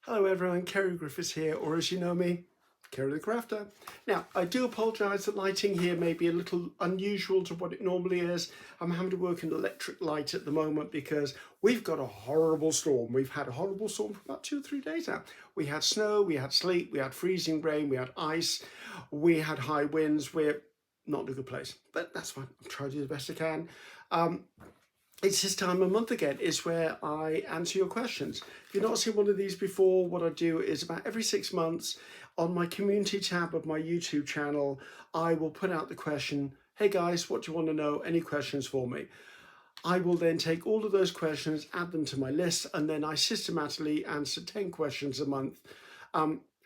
Hello everyone, Ceri Griffiths here, or as you know me, Ceri the Crafter. Now, I do apologise that lighting here may be a little unusual to what it normally is. I'm having to work in electric light at the moment because we've got a horrible storm. We've had a horrible storm for about 2 or 3 days now. We had snow, we had sleet, we had freezing rain, we had ice, we had high winds. We're not in a good place, but that's fine. I'm trying to do the best I can. It's this time of month again is where I answer your questions. If you've not seen one of these before, what I do is about every 6 months on my community tab of my YouTube channel, I will put out the question, hey guys, what do you want to know? Any questions for me? I will then take all of those questions, add them to my list, and then I systematically answer 10 questions a month.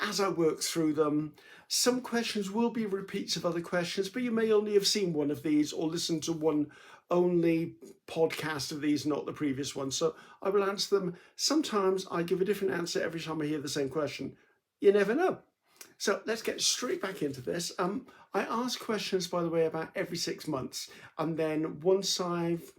As I work through them, some questions will be repeats of other questions, but you may only have seen one of these or listened to one only podcast of these, not the previous one. So I will answer them. Sometimes I give a different answer every time I hear the same question. You never know. So let's get straight back into this. I ask questions, by the way, about every 6 months. And then once I've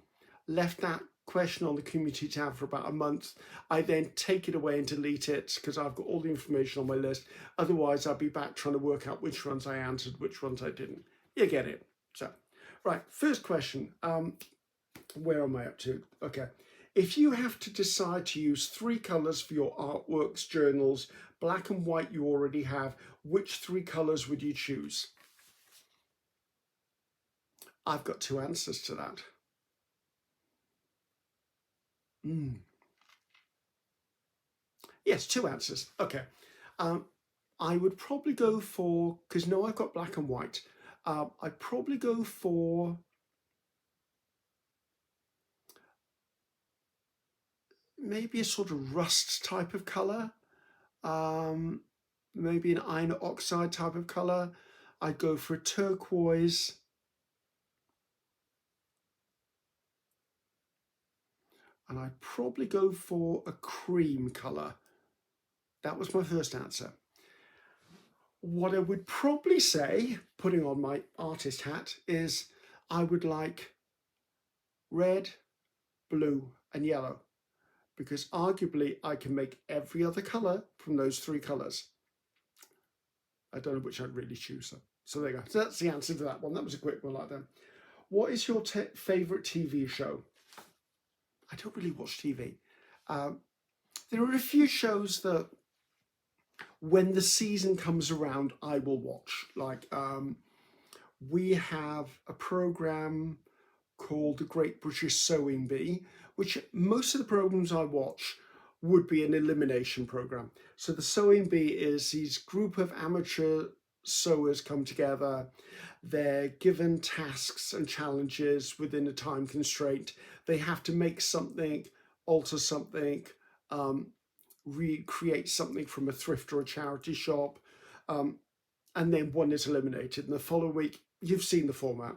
left that question on the community tab for about a month, I then take it away and delete it because I've got all the information on my list. Otherwise, I'll be back trying to work out which ones I answered, which ones I didn't. You get it. So, right, first question. Where am I up to? Okay. If you have to decide to use 3 colours for your artworks, journals, black and white you already have, which 3 colours would you choose? I've got 2 answers to that. Yes, 2 answers. Okay. I would probably go for, because no, I've got black and white. I'd probably go for maybe a sort of rust type of colour. Maybe an iron oxide type of colour. I'd go for a turquoise. And I'd probably go for a cream colour. That was my first answer. What I would probably say, putting on my artist hat, is I would like red, blue and yellow, because arguably I can make every other colour from those 3 colours. I don't know which I'd really choose though. So there you go. So that's the answer to that one. That was a quick one like that. What is your favourite TV show? I don't really watch TV. There are a few shows that when the season comes around, I will watch. Like we have a programme called The Great British Sewing Bee, which most of the programs I watch would be an elimination program. So the sewing bee is these group of amateur sewers come together. They're given tasks and challenges within a time constraint. They have to make something, alter something, recreate something from a thrift or a charity shop, and then one is eliminated. And the following week, you've seen the format.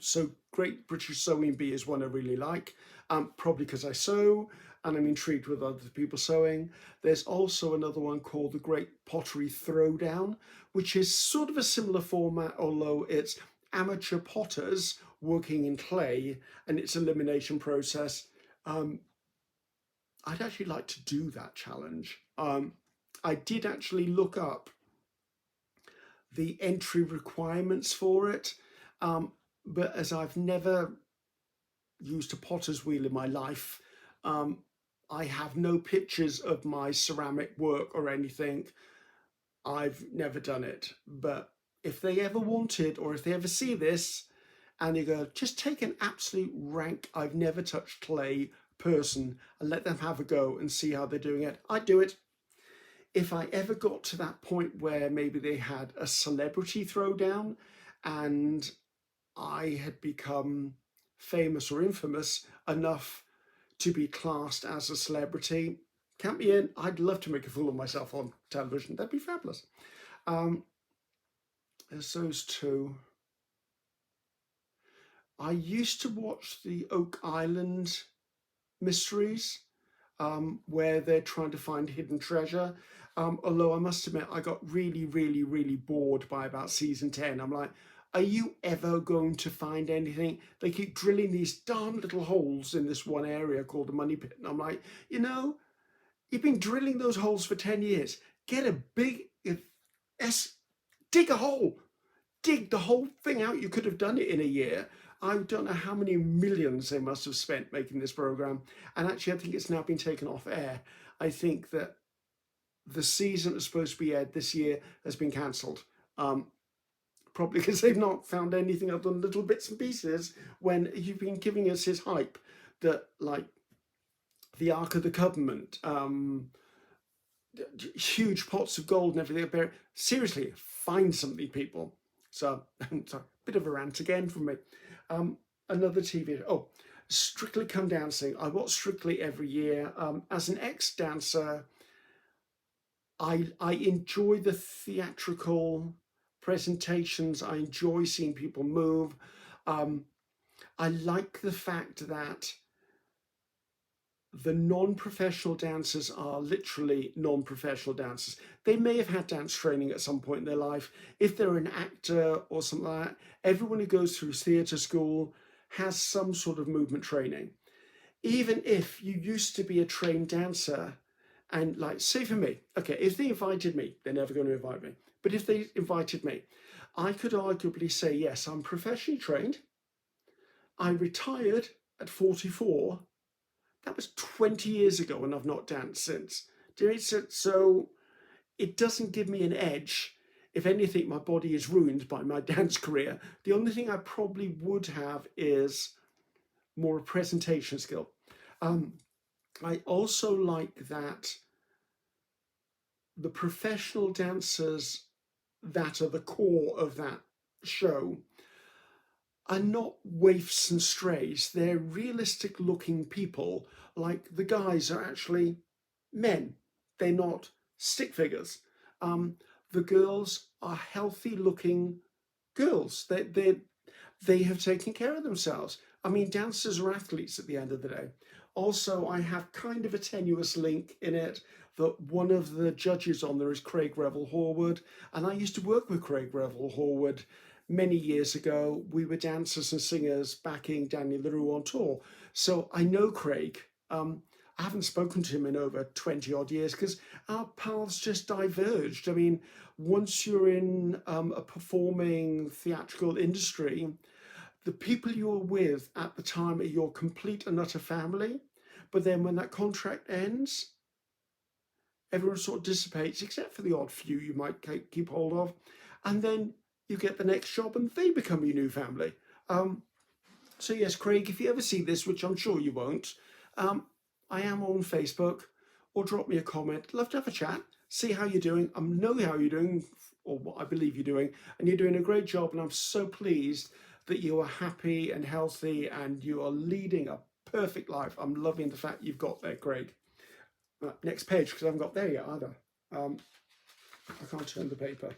So Great British Sewing Bee is one I really like, probably because I sew and I'm intrigued with other people sewing. There's also another one called The Great Pottery Throwdown, which is sort of a similar format, although it's amateur potters working in clay and it's an elimination process. I'd actually like to do that challenge. I did actually look up the entry requirements for it, but as I've never used a potter's wheel in my life, I have no pictures of my ceramic work or anything. I've never done it, but if they ever wanted, or if they ever see this and they go, just take an absolute rank, I've never touched clay person and let them have a go and see how they're doing it, I'd do it. If I ever got to that point where maybe they had a celebrity throwdown and I had become famous or infamous enough to be classed as a celebrity, count me in. I'd love to make a fool of myself on television. That'd be fabulous. There's those 2. I used to watch the Oak Island mysteries, where they're trying to find hidden treasure. Although I must admit, I got really, really, really bored by about season 10. I'm like, are you ever going to find anything? They keep drilling these darn little holes in this one area called the money pit. And I'm like, You've been drilling those holes for 10 years. Get a big dig a hole. Dig the whole thing out. You could have done it in a year. I don't know how many millions they must have spent making this program. And actually, I think it's now been taken off air. I think that the season that's supposed to be aired this year has been cancelled. Probably because they've not found anything other than little bits and pieces when you've been giving us his hype that, like, the Ark of the Covenant, huge pots of gold and everything. Seriously, find something, people. So, sorry, bit of a rant again from me. Another TV. Oh, Strictly Come Dancing. I watch Strictly every year. As an ex-dancer, I enjoy the theatrical presentations. I enjoy seeing people move. I like the fact that the non-professional dancers are literally non-professional dancers. They may have had dance training at some point in their life. If they're an actor or something like that, everyone who goes through theatre school has some sort of movement training. Even if you used to be a trained dancer, and, like, say for me, okay, if they invited me, they're never going to invite me, but if they invited me, I could arguably say, yes, I'm professionally trained. I retired at 44. That was 20 years ago, and I've not danced since. So it doesn't give me an edge. If anything, my body is ruined by my dance career. The only thing I probably would have is more presentation skill. I also like that the professional dancers that are the core of that show are not waifs and strays. They're realistic looking people. Like, the guys are actually men. They're not stick figures. The girls are healthy looking girls. They have taken care of themselves. I mean, dancers are athletes at the end of the day. Also, I have kind of a tenuous link in it that one of the judges on there is Craig Revel-Horwood, and I used to work with Craig Revel-Horwood many years ago. We were dancers and singers backing Daniel LaRue on tour. So I know Craig. I haven't spoken to him in over 20 odd years because our paths just diverged. I mean, once you're in a performing theatrical industry, the people you're with at the time are your complete and utter family. But then when that contract ends, everyone sort of dissipates, except for the odd few you might keep hold of. And then you get the next job and they become your new family. So yes, Craig, if you ever see this, which I'm sure you won't, I am on Facebook, or drop me a comment. Love to have a chat, see how you're doing. I know how you're doing, or what I believe you're doing, and you're doing a great job, and I'm so pleased that you are happy and healthy and you are leading a perfect life. I'm loving the fact you've got there, Craig. Next page, because I haven't got there yet either. I can't turn the paper.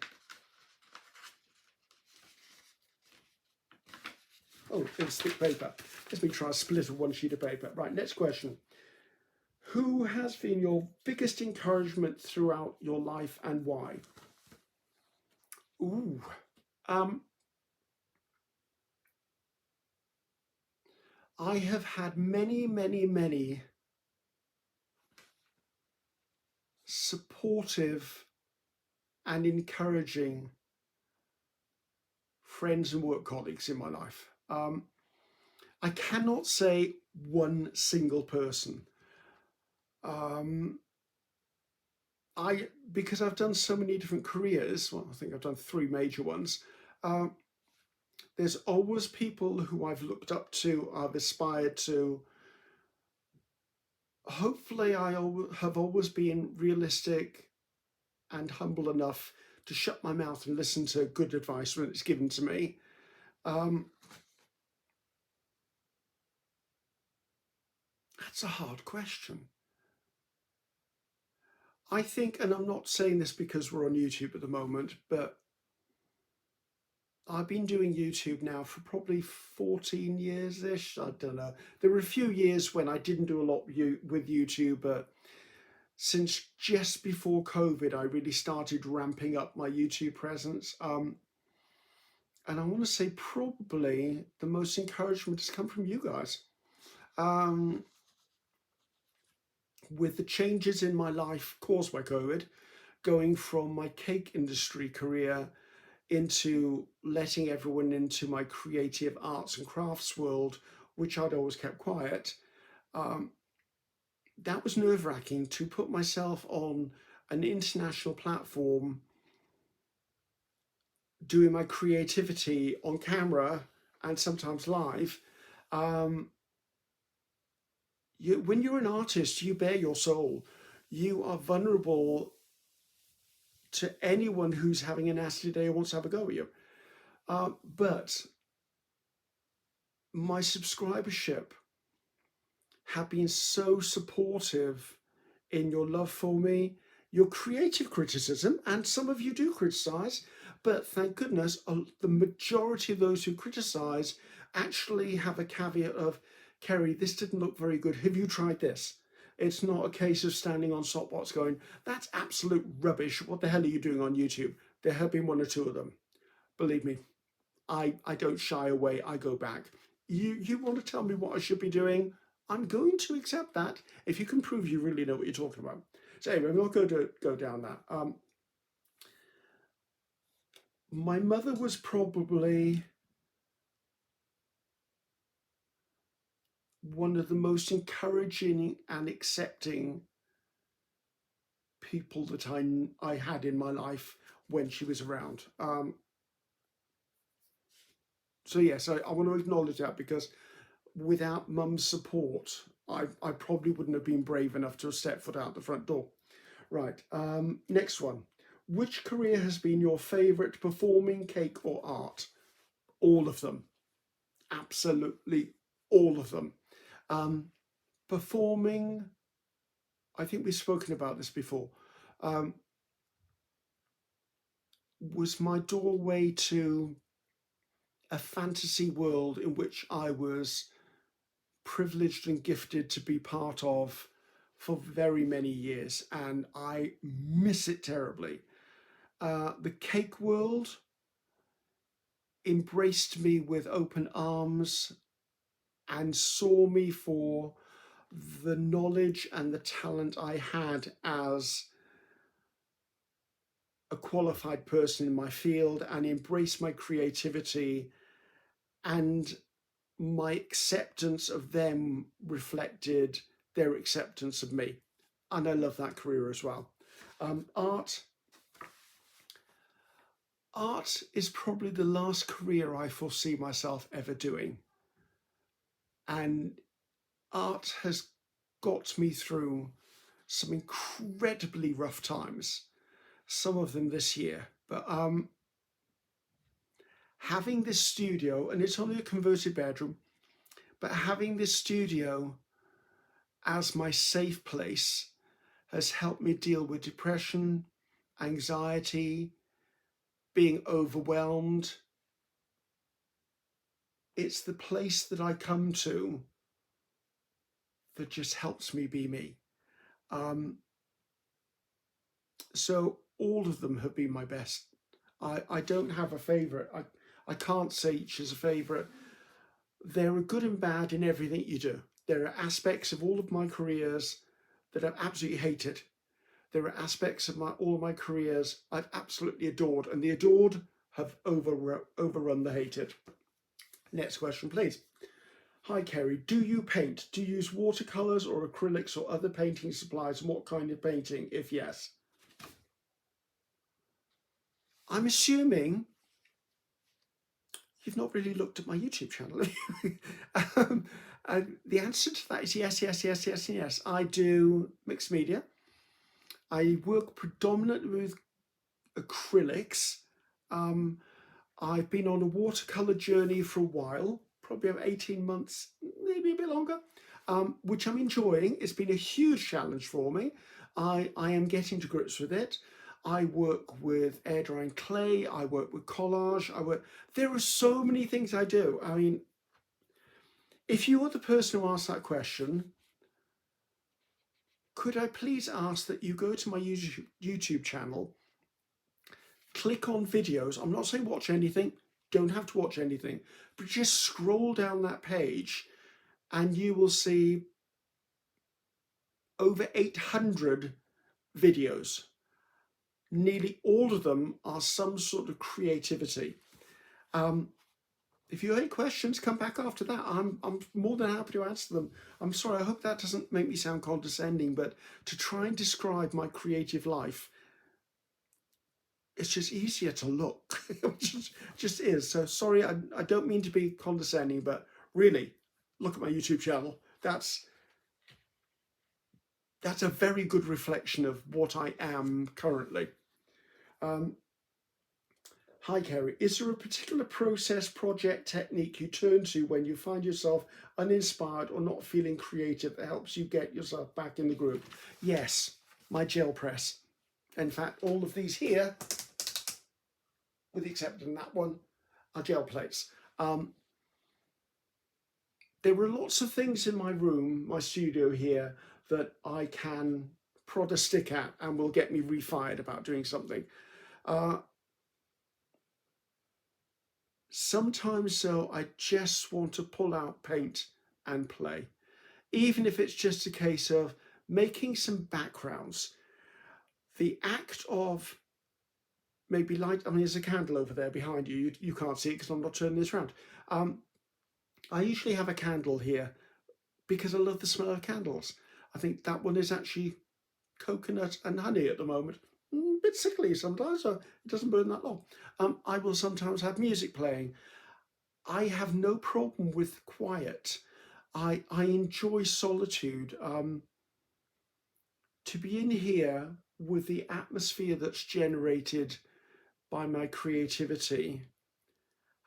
Oh, it's thick paper. Let me try to split one sheet of paper. Right, next question. Who has been your biggest encouragement throughout your life and why? Ooh. I have had many supportive and encouraging friends and work colleagues in my life. I cannot say one single person. Because I've done so many different careers, well, I think I've done 3 major ones, there's always people who I've looked up to, I've aspired to. Hopefully I have always been realistic and humble enough to shut my mouth and listen to good advice when it's given to me. That's a hard question. I think, and I'm not saying this because we're on YouTube at the moment, but I've been doing YouTube now for probably 14 years-ish. I don't know. There were a few years when I didn't do a lot with YouTube, but since just before COVID, I really started ramping up my YouTube presence. And I want to say probably the most encouragement has come from you guys. with the changes in my life caused by COVID, going from my cake industry career into letting everyone into my creative arts and crafts world, which I'd always kept quiet, that was nerve-wracking to put myself on an international platform doing my creativity on camera and sometimes live. When you're an artist, you bare your soul. You are vulnerable to anyone who's having a nasty day or wants to have a go at you. But my subscribership have been so supportive in your love for me, your creative criticism, and some of you do criticize, but thank goodness the majority of those who criticize actually have a caveat of, Ceri, this didn't look very good. Have you tried this? It's not a case of standing on soapbox going, that's absolute rubbish. What the hell are you doing on YouTube? There have been one or two of them. Believe me, I don't shy away. I go back. You want to tell me what I should be doing? I'm going to accept that if you can prove you really know what you're talking about. So anyway, I'm not going to go down that. My mother was probably one of the most encouraging and accepting people that I had in my life when she was around. So yes, I want to acknowledge that, because without mum's support, I probably wouldn't have been brave enough to have stepped foot out the front door. Right, next one. Which career has been your favourite, performing, cake or art? All of them. Absolutely all of them. Performing, I think we've spoken about this before, was my doorway to a fantasy world in which I was privileged and gifted to be part of for very many years, and I miss it terribly. The cake world embraced me with open arms and saw me for the knowledge and the talent I had as a qualified person in my field, and embraced my creativity, and my acceptance of them reflected their acceptance of me. And I love that career as well. Art is probably the last career I foresee myself ever doing. And art has got me through some incredibly rough times, some of them this year. But having this studio, and it's only a converted bedroom, but having this studio as my safe place has helped me deal with depression, anxiety, being overwhelmed. It's the place that I come to that just helps me be me. So all of them have been my best. I don't have a favourite. I can't say each is a favourite. There are good and bad in everything you do. There are aspects of all of my careers that I've absolutely hated. There are aspects of all of my careers I've absolutely adored, and the adored have overrun the hated. Next question, please. Hi, Ceri. Do you paint? Do you use watercolours or acrylics or other painting supplies? And what kind of painting, if yes? I'm assuming you've not really looked at my YouTube channel. And the answer to that is yes, yes, yes, yes, and yes. I do mixed media. I work predominantly with acrylics. I've been on a watercolour journey for a while, probably about 18 months, maybe a bit longer, which I'm enjoying. It's been a huge challenge for me. I am getting to grips with it. I work with air drying clay. I work with collage. There are so many things I do. I mean, if you are the person who asked that question, could I please ask that you go to my YouTube channel, click on videos. I'm not saying watch anything, don't have to watch anything, but just scroll down that page and you will see over 800 videos. Nearly all of them are some sort of creativity. If you have any questions, come back after that. I'm more than happy to answer them. I'm sorry, I hope that doesn't make me sound condescending, but to try and describe my creative life, it's just easier to look. It just is. So sorry, I don't mean to be condescending, but really, look at my YouTube channel. That's a very good reflection of what I am currently. Hi Ceri, is there a particular process, project, technique you turn to when you find yourself uninspired or not feeling creative that helps you get yourself back in the groove? Yes, my gel press. In fact, all of these here, with the exception of that one, are gel plates. There were lots of things in my room, my studio here, that I can prod a stick at and will get me refired about doing something. Sometimes though, I just want to pull out paint and play, even if it's just a case of making some backgrounds. The act of maybe light, I mean, there's a candle over there behind you. You can't see it because I'm not turning this around. I usually have a candle here because I love the smell of candles. I think that one is actually coconut and honey at the moment. A bit sickly sometimes, so it doesn't burn that long. I will sometimes have music playing. I have no problem with quiet. I enjoy solitude. To be in here with the atmosphere that's generated by my creativity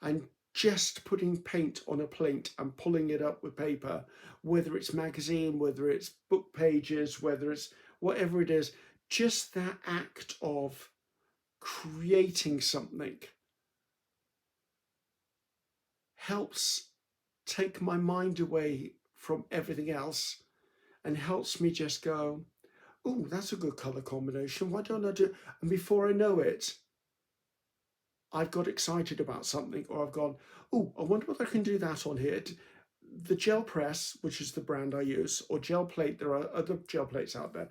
and just putting paint on a plate and pulling it up with paper, whether it's magazine, whether it's book pages, whether it's whatever it is, just that act of creating something helps take my mind away from everything else and helps me just go, oh, that's a good color combination. Why don't I do it? And before I know it, I've got excited about something, or I've gone, oh, I wonder what I can do that on here. The gel press, which is the brand I use, or gel plate, there are other gel plates out there.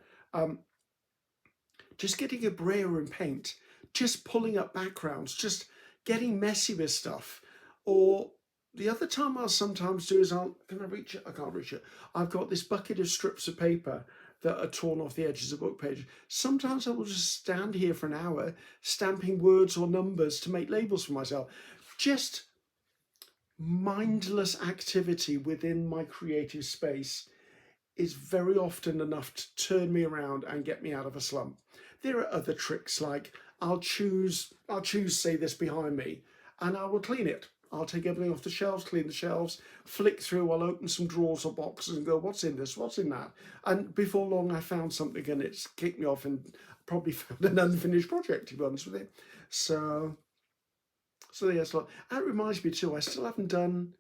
Just getting a brayer and paint, just pulling up backgrounds, just getting messy with stuff. Or the other time I'll sometimes do is can I reach it? I can't reach it. I've got this bucket of strips of paper that are torn off the edges of book pages. Sometimes I will just stand here for an hour stamping words or numbers to make labels for myself. Just mindless activity within my creative space is very often enough to turn me around and get me out of a slump. There are other tricks, like I'll choose say this behind me, and I will clean it. I'll take everything off the shelves, clean the shelves, flick through, I'll open some drawers or boxes and go, what's in this, what's in that? And before long I found something and it's kicked me off and probably found an unfinished project, to be honest with you. So yeah, so that reminds me too, I still haven't done,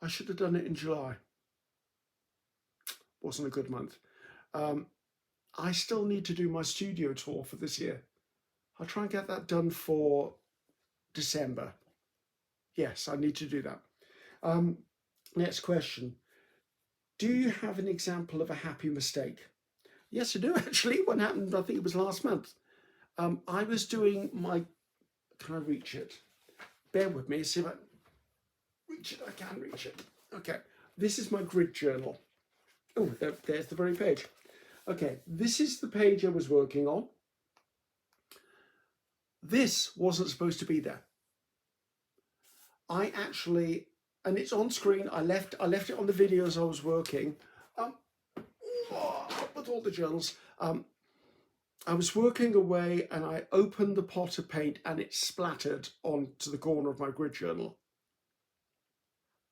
I should have done it in July. Wasn't a good month. I still need to do my studio tour for this year. I'll try and get that done for December. Yes, I need to do that. Next question. Do you have an example of a happy mistake? Yes, I do actually. One happened, I think it was last month. I was doing my, can I reach it? Bear with me, see if I reach it. I can reach it. Okay, this is my grid journal. Oh, there's the very page. Okay, this is the page I was working on. This wasn't supposed to be there. I actually, and it's on screen, I left it on the videos I was working, with all the journals. I was working away and I opened the pot of paint and it splattered onto the corner of my grid journal.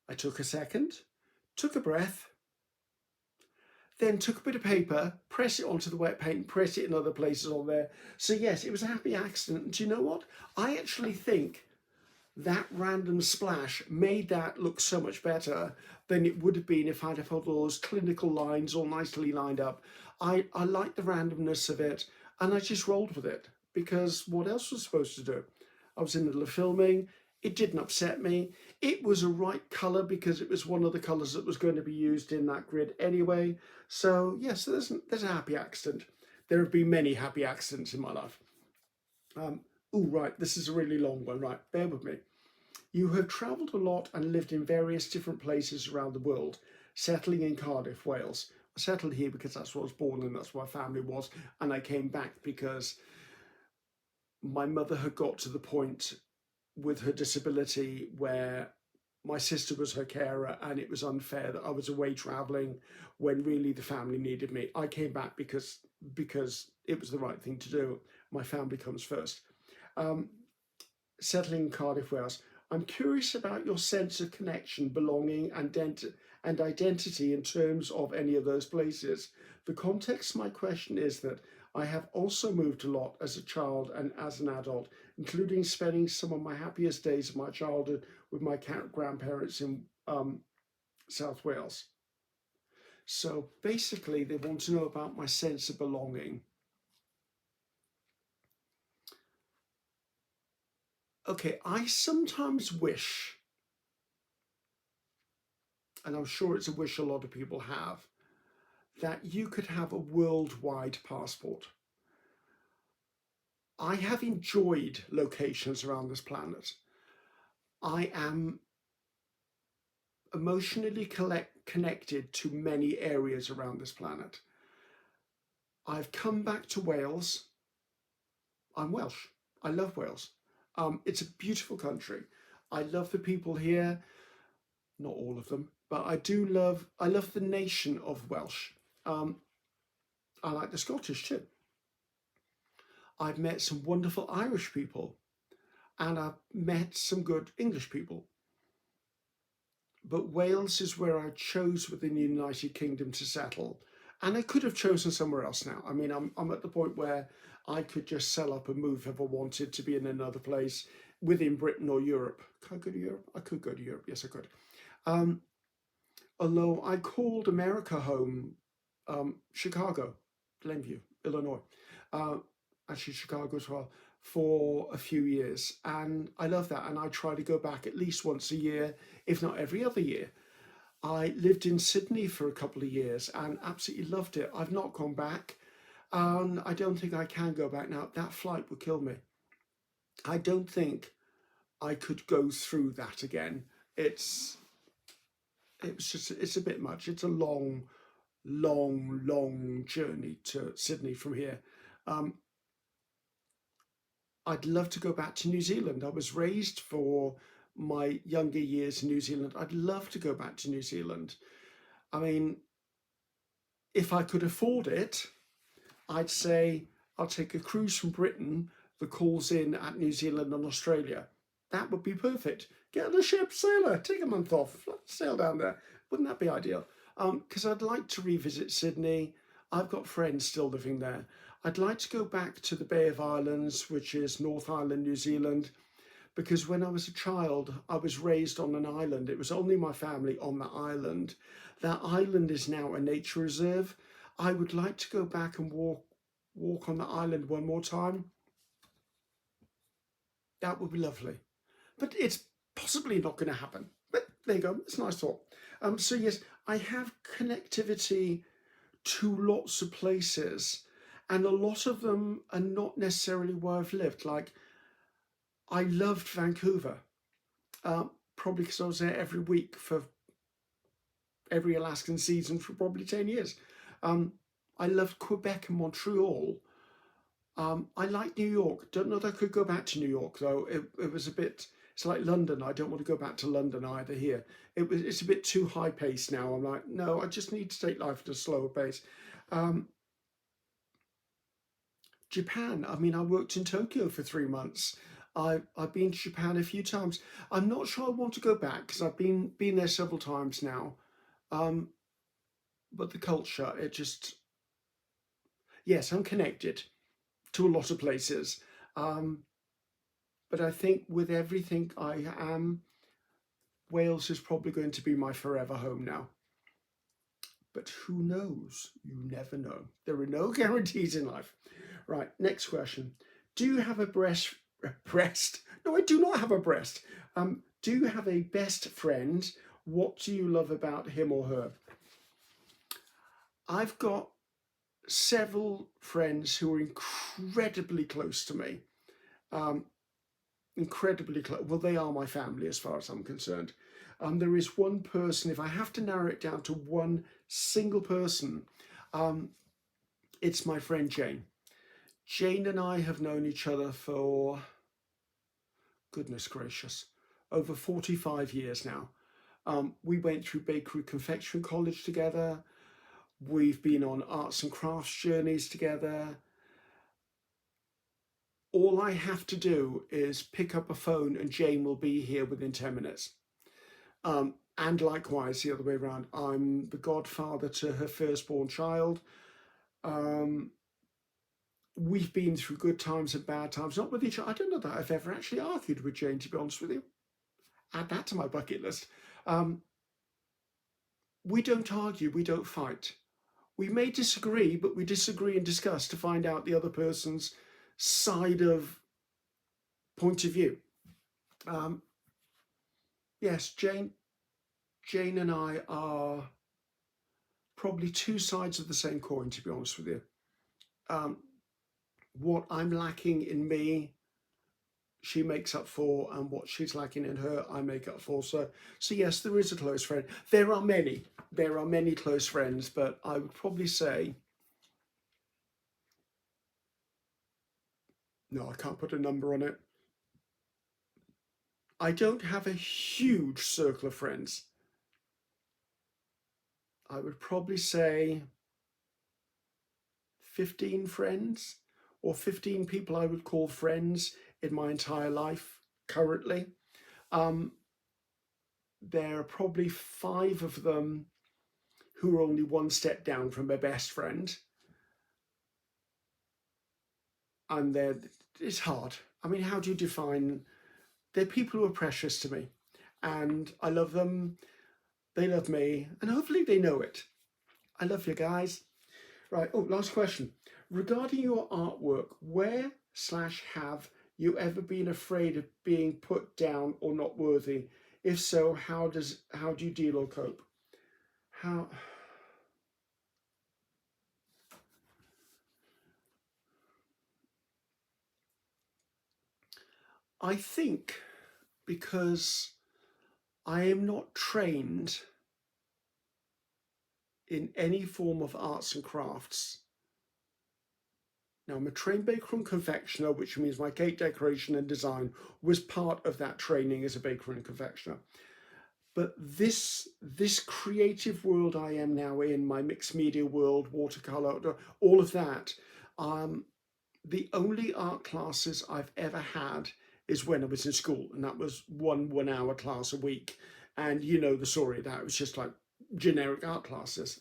I took a second, took a breath, then took a bit of paper, press it onto the wet paint, press it in other places on there. So yes, it was a happy accident. And do you know what? I actually think that random splash made that look so much better than it would have been if I'd have had all those clinical lines all nicely lined up. I like the randomness of it, and I just rolled with it because what else was I supposed to do? I was in the middle of filming. It didn't upset me. It was a right colour because it was one of the colours that was going to be used in that grid anyway. So yes, there's a happy accident. There have been many happy accidents in my life. Oh, right, this is a really long one. Right, bear with me. You have travelled a lot and lived in various different places around the world, settling in Cardiff, Wales. I settled here because that's where I was born and that's where my family was, and I came back because my mother had got to the point with her disability where my sister was her carer and it was unfair that I was away travelling when really the family needed me. I came back because it was the right thing to do. My family comes first. Settling in Cardiff, Wales. I'm curious about your sense of connection, belonging, and identity in terms of any of those places. The context of my question is that I have also moved a lot as a child and as an adult, including spending some of my happiest days of my childhood with my grandparents in South Wales. So basically, they want to know about my sense of belonging. Okay, I sometimes wish, and I'm sure it's a wish a lot of people have, that you could have a worldwide passport. I have enjoyed locations around this planet. I am emotionally connected to many areas around this planet. I've come back to Wales. I'm Welsh. I love Wales. It's a beautiful country. I love the people here. Not all of them, but I love the nation of Welsh. I like the Scottish too. I've met some wonderful Irish people and I've met some good English people. But Wales is where I chose within the United Kingdom to settle. And I could have chosen somewhere else now. I mean, I'm at the point where I could just sell up and move if I wanted to be in another place within Britain or Europe. Can I go to Europe? I could go to Europe. Yes, I could. Although I called America home, Chicago, Glenview, Illinois, actually Chicago as well, for a few years. And I love that. And I try to go back at least once a year, if not every other year. I lived in Sydney for a couple of years and absolutely loved it. I've not gone back. And I don't think I can go back now. That flight would kill me. I don't think I could go through that again. It's a bit much. It's a long, long journey to Sydney from here. I'd love to go back to New Zealand. I was raised for my younger years in New Zealand. I'd love to go back to New Zealand. I mean, if I could afford it, I'd say I'll take a cruise from Britain that calls in at New Zealand and Australia. That would be perfect. Get on a ship, sailor, take a month off, sail down there. Wouldn't that be ideal? Because I'd like to revisit Sydney. I've got friends still living there. I'd like to go back to the Bay of Islands, which is North Island, New Zealand, because when I was a child, I was raised on an island. It was only my family on the island. That island is now a nature reserve. I would like to go back and walk on the island one more time. That would be lovely. But it's possibly not going to happen. But there you go, it's a nice thought. So yes, I have connectivity to lots of places, and a lot of them are not necessarily where I've lived. Like, I loved Vancouver, probably because I was there every week for every Alaskan season for probably 10 years. I loved Quebec and Montreal. I like New York. Don't know that I could go back to New York though. It was a bit. It's like London. I don't want to go back to London either. Here, it's a bit too high paced now. I'm like, no, I just need to take life at a slower pace. Japan. I mean, I worked in Tokyo for 3 months. I've been to Japan a few times. I'm not sure I want to go back because I've been there several times now. But the culture, it just, yes, I'm connected to a lot of places. But I think with everything I am, Wales is probably going to be my forever home now. But who knows? You never know. There are no guarantees in life. Right, next question. Do you have a breast. No, I do not have a breast. Do you have a best friend? What do you love about him or her? I've got several friends who are incredibly close to me. Incredibly close. Well, they are my family as far as I'm concerned. There is one person, if I have to narrow it down to one single person, it's my friend Jane. Jane and I have known each other for, goodness gracious, over 45 years now. We went through bakery confectionery college together. We've been on arts and crafts journeys together. All I have to do is pick up a phone and Jane will be here within 10 minutes. And likewise, the other way around. I'm the godfather to her firstborn child. We've been through good times and bad times, not with each other. I don't know that I've ever actually argued with Jane, to be honest with you. Add that to my bucket list. We don't argue, we don't fight. We may disagree, but we disagree and discuss to find out the other person's side of point of view. Yes, Jane and I are probably two sides of the same coin, to be honest with you. What I'm lacking in me, she makes up for, and what she's lacking in her, I make up for. So yes, there is a close friend. There are many close friends, but I would probably say, no, I can't put a number on it. I don't have a huge circle of friends. I would probably say 15 friends, or 15 people I would call friends in my entire life currently. There are probably 5 of them who are only one step down from my best friend. And it's hard. I mean, how do you define? They're people who are precious to me, and I love them. They love me, and hopefully they know it. I love you guys. Right. Oh, last question. Regarding your artwork, where/have you ever been afraid of being put down or not worthy? If so, how do you deal or cope? I think because I am not trained in any form of arts and crafts. Now, I'm a trained baker and confectioner, which means my cake decoration and design was part of that training as a baker and confectioner. But this creative world I am now in, my mixed media world, watercolor, all of that, the only art classes I've ever had is when I was in school, and that was one hour class a week. And you know the story, that was just like generic art classes.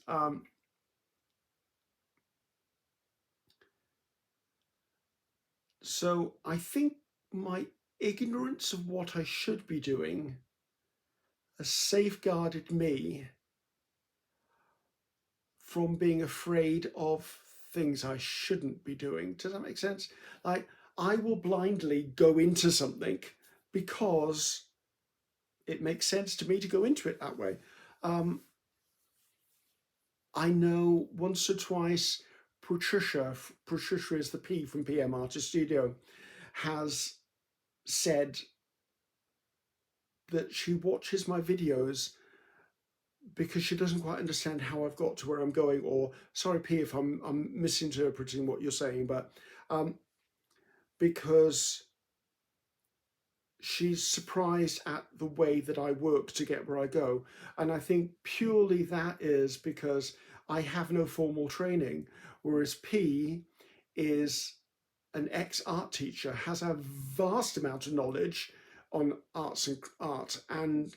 So I think my ignorance of what I should be doing has safeguarded me from being afraid of things I shouldn't be doing. Does that make sense? Like, I will blindly go into something because it makes sense to me to go into it that way. I know once or twice Patricia is the P from PM Artist Studio, has said that she watches my videos because she doesn't quite understand how I've got to where I'm going, or sorry P if I'm misinterpreting what you're saying, but because she's surprised at the way that I work to get where I go. And I think purely that is because I have no formal training, whereas P is an ex-art teacher, has a vast amount of knowledge on art and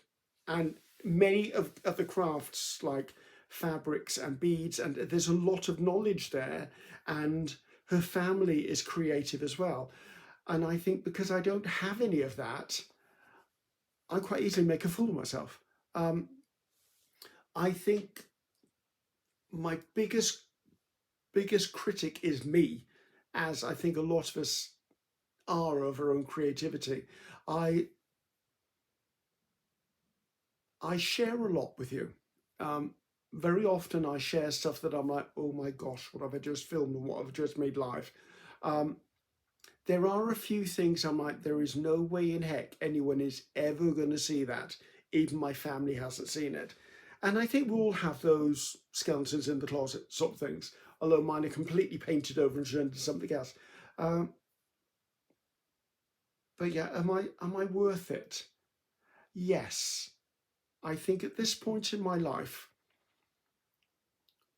many of the crafts like fabrics and beads, and there's a lot of knowledge there, and her family is creative as well. And I think because I don't have any of that, I quite easily make a fool of myself. I think my biggest critic is me, as I think a lot of us are of our own creativity. I share a lot with you. Very often I share stuff that I'm like, oh my gosh, what have I just filmed and what have I just made live? There are a few things I'm like, there is no way in heck anyone is ever going to see that. Even my family hasn't seen it. And I think we all have those skeletons in the closet sort of things, although mine are completely painted over and turned into something else. But yeah, am I worth it? Yes. I think at this point in my life,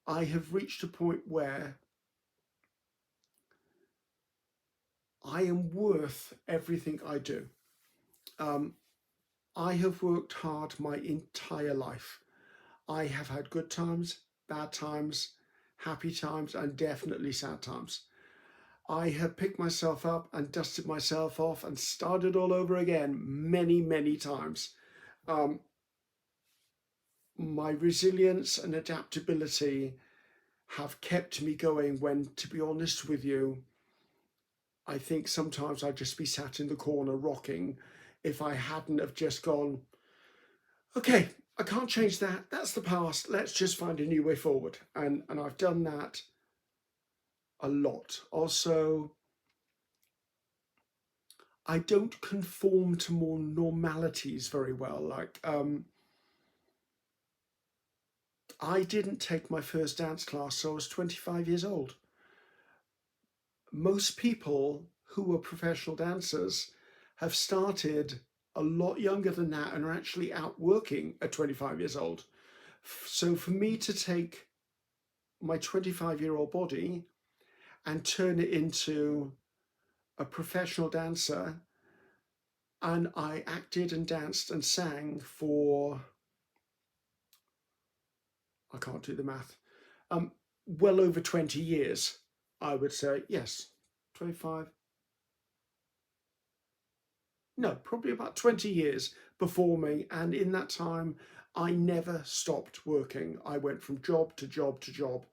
I have reached a point where I am worth everything I do. I have worked hard my entire life. I have had good times, bad times, happy times, and definitely sad times. I have picked myself up and dusted myself off and started all over again many, many times. My resilience and adaptability have kept me going when, to be honest with you, I think sometimes I'd just be sat in the corner rocking if I hadn't have just gone, okay, I can't change that. That's the past. Let's just find a new way forward. And I've done that a lot. Also, I don't conform to more normalities very well. Like, I didn't take my first dance class till I was 25 years old. Most people who are professional dancers have started a lot younger than that and are actually out working at 25 years old. So for me to take my 25-year-old body and turn it into a professional dancer, and I acted and danced and sang for, I can't do the math, well over 20 years, I would say. Yes, 25, no, probably about 20 years performing. And in that time, I never stopped working. I went from job to job to job.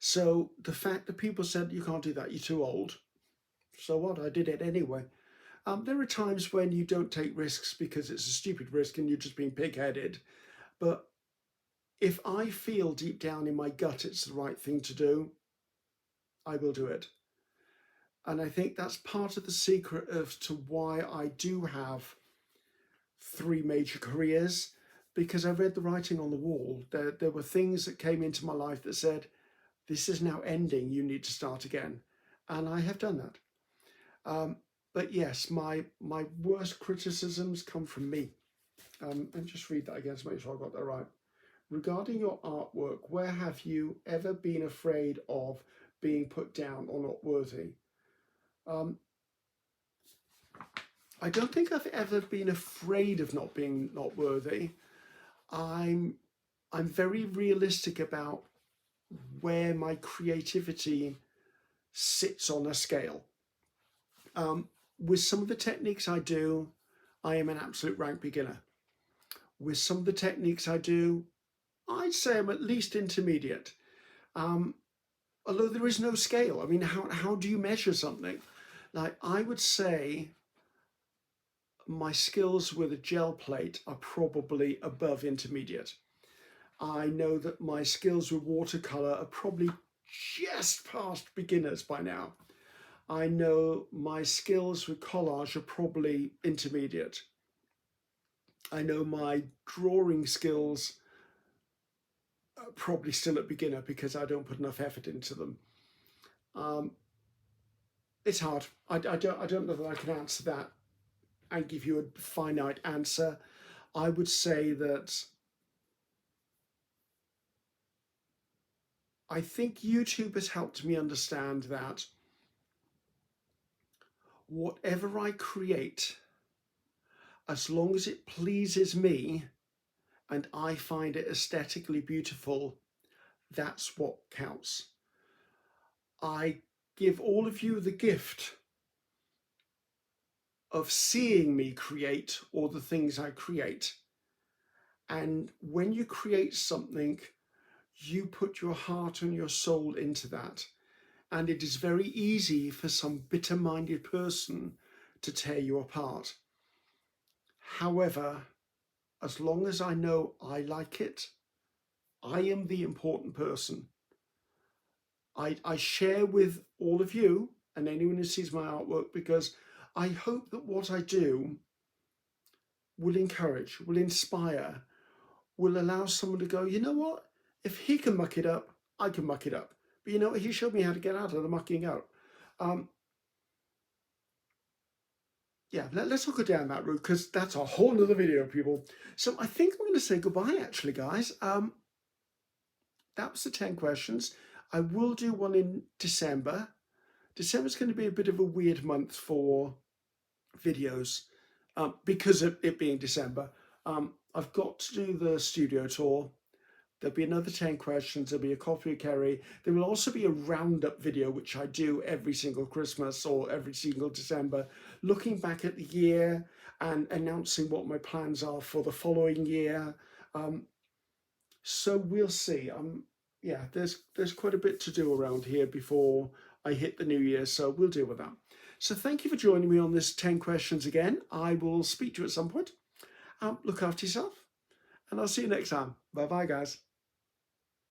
So the fact that people said, you can't do that, you're too old. So what? I did it anyway. There are times when you don't take risks because it's a stupid risk and you're just being pig-headed. But if I feel deep down in my gut it's the right thing to do, I will do it. And I think that's part of the secret as to why I do have 3 major careers, because I read the writing on the wall. There were things that came into my life that said, this is now ending, you need to start again. And I have done that. But yes, my worst criticisms come from me. And just read that again to make sure I got that right. Regarding your artwork, where have you ever been afraid of being put down or not worthy? I don't think I've ever been afraid of not being not worthy. I'm very realistic about where my creativity sits on a scale. With some of the techniques I do, I am an absolute rank beginner. With some of the techniques I do, I'd say I'm at least intermediate. Although there is no scale. I mean, how do you measure something? Like, I would say my skills with a gel plate are probably above intermediate. I know that my skills with watercolor are probably just past beginners by now. I know my skills with collage are probably intermediate. I know my drawing skills are probably still at beginner because I don't put enough effort into them. It's hard. I don't know that I can answer that and give you a finite answer. I would say that I think YouTube has helped me understand that whatever I create, as long as it pleases me and I find it aesthetically beautiful, that's what counts. I give all of you the gift of seeing me create or the things I create. And when you create something, you put your heart and your soul into that. and it is very easy for some bitter-minded person to tear you apart. However, as long as I know I like it, I am the important person. I share with all of you and anyone who sees my artwork because I hope that what I do will encourage, will inspire, will allow someone to go, you know what? If he can muck it up, I can muck it up. But you know what? He showed me how to get out of the mucking out. Yeah, let's not go down that route because that's a whole nother video, people. So I think I'm going to say goodbye, actually, guys. That was the 10 questions. I will do one in December. December's going to be a bit of a weird month for videos because of it being December. I've got to do the studio tour. There'll be another 10 questions. There'll be a copy of Ceri. There will also be a roundup video, which I do every single Christmas or every single December, looking back at the year and announcing what my plans are for the following year. So we'll see. Yeah, there's quite a bit to do around here before I hit the new year, so we'll deal with that. So thank you for joining me on this 10 questions again. I will speak to you at some point. Look after yourself, and I'll see you next time. Bye-bye, guys.